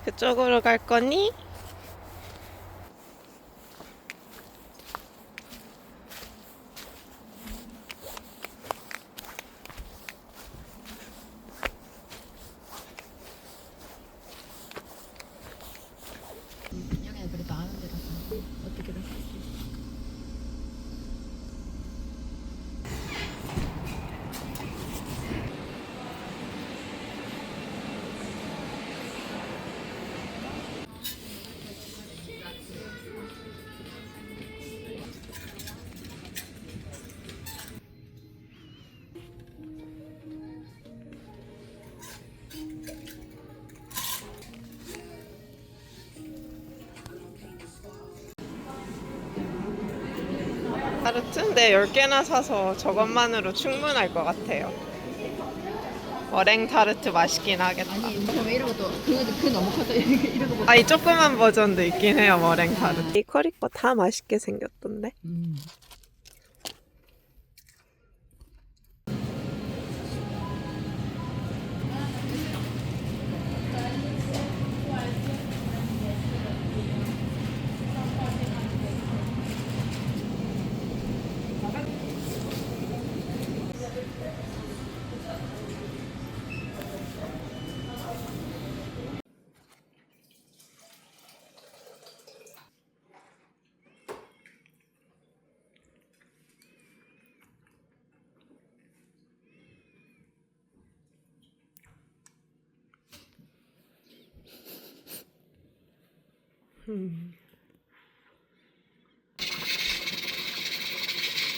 그쪽으로 갈 거니? 그냥에 그래도 아는 데라서 어떻게든 할 수 있어. 타르트인데 10개나 사서 저것만으로 충분할 것 같아요. 머랭 타르트 맛있긴 하겠다. 아니 뭐 이런 것도 그 너무 커서 이런 거보다. 아, 이 조그만 버전도 있긴 해요, 머랭 타르트. 이 커리 거 다 맛있게 생겼던데?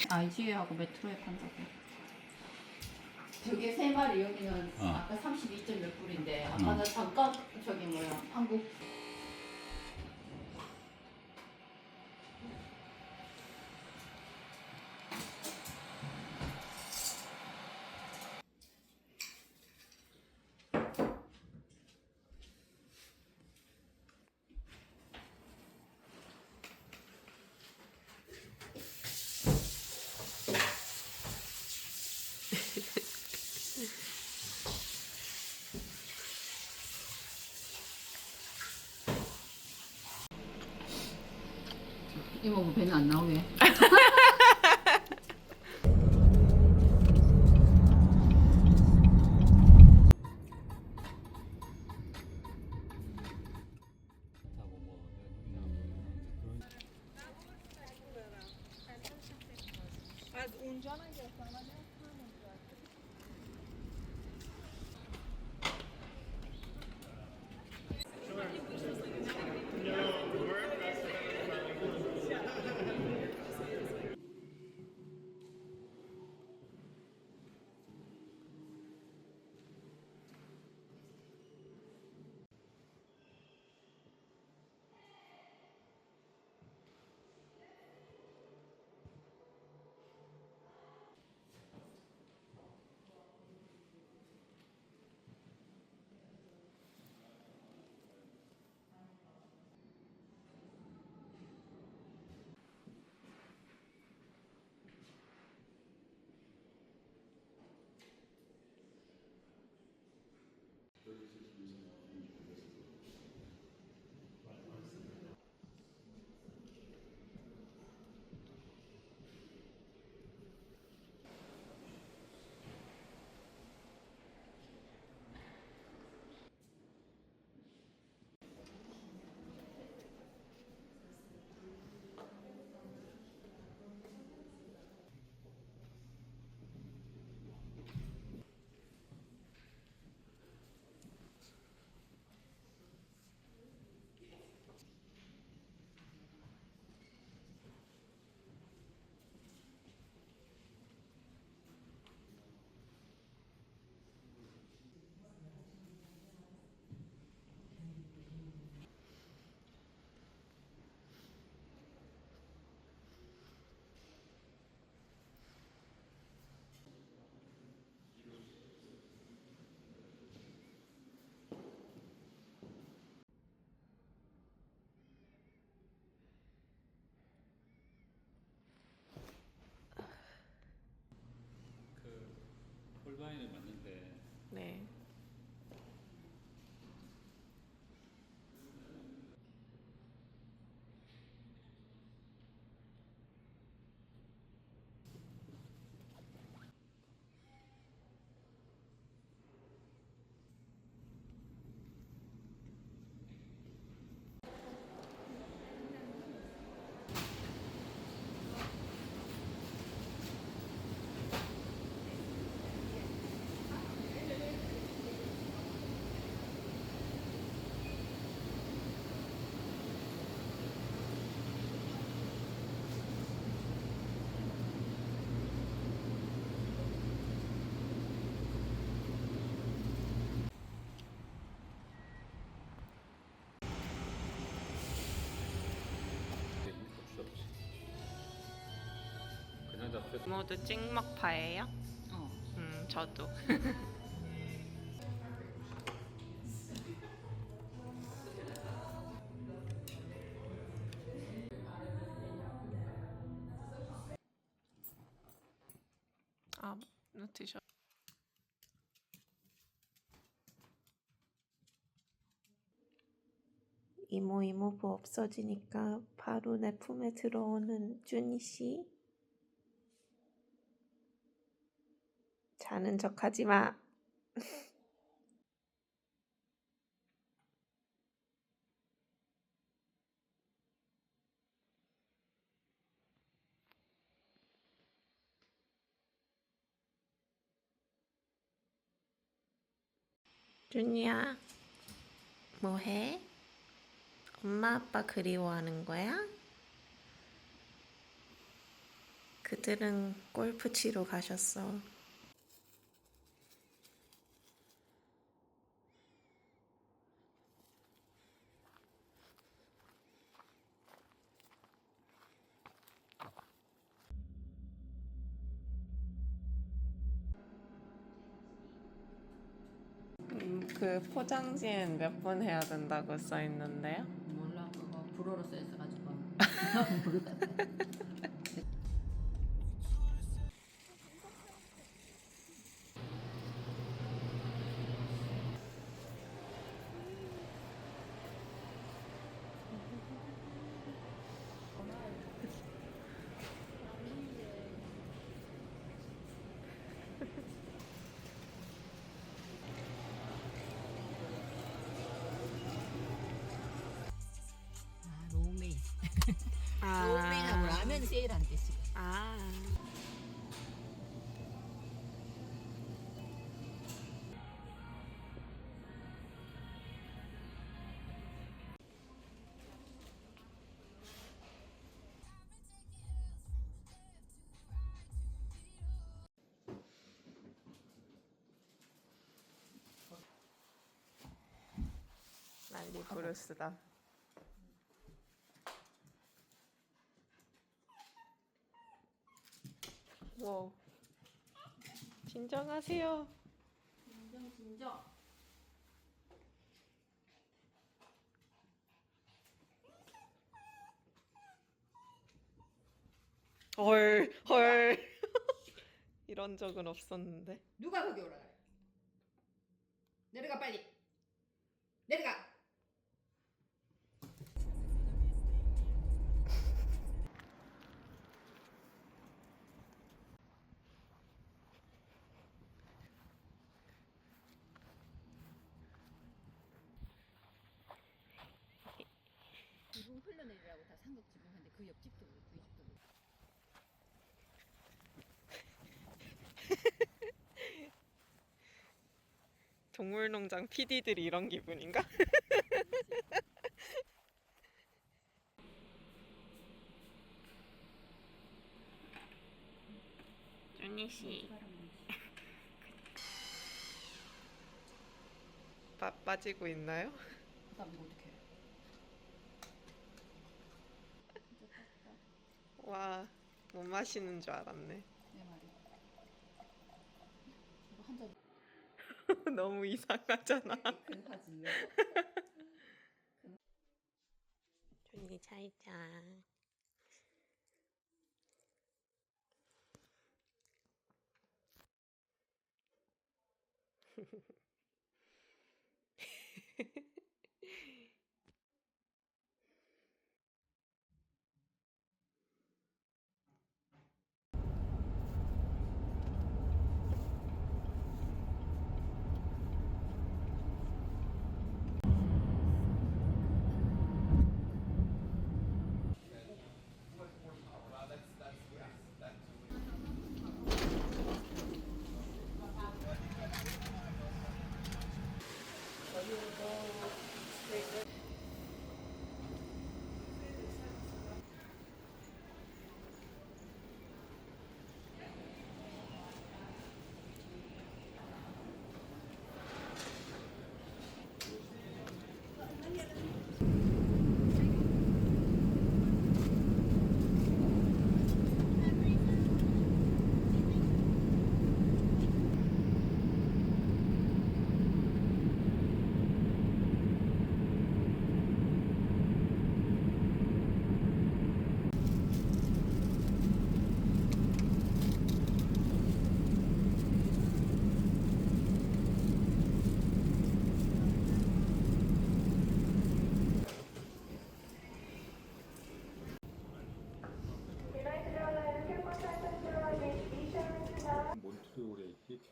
IGA하고 메트로에 판다고. 저게 세 마리 여기는 아까 32점 몇 불인데 아까는 잠깐 저기 뭐야 한국. 이모부 배는 안 나오게. 모두 찍먹파예요? 어. 저도. 아, 드셔. 이모부 없어지니까 바로 내 품에 들어오는 준이 씨. 자는 척 하지 마. 준이야, 뭐해? 엄마 아빠 그리워하는 거야? 그들은 골프 치러 가셨어. 그 포장지엔 몇 분 해야 된다고 써 있는데요? 몰라 그거 불어로 써 있어가지고 모르겠다. 로메인. 로메인하고 라면 세일한대 지금. 아. 난리 부르스다. 와. 진정하세요. 진정. 헐. 이런 적은 없었는데. 누가 거기 올라가요? 내려가 빨리. 내려가. 지붕 흘러내리라고 다 삼각 지붕한데 그 옆집도 그렇고 이 집도 그렇고. 동물농장 PD들이 이런 기분인가? 준이 씨. 빠지고 있나요? 그다음 이거 어떻게 해? 와, 못 마시는 줄 알았네. 내 말이. 이거 한 잔. 너무 이상하잖아. 근하지. 준이 잘 자.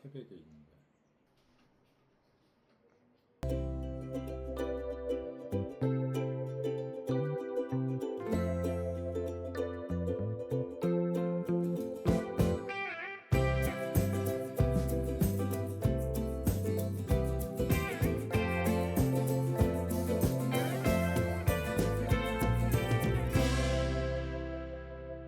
퀘벡에 있는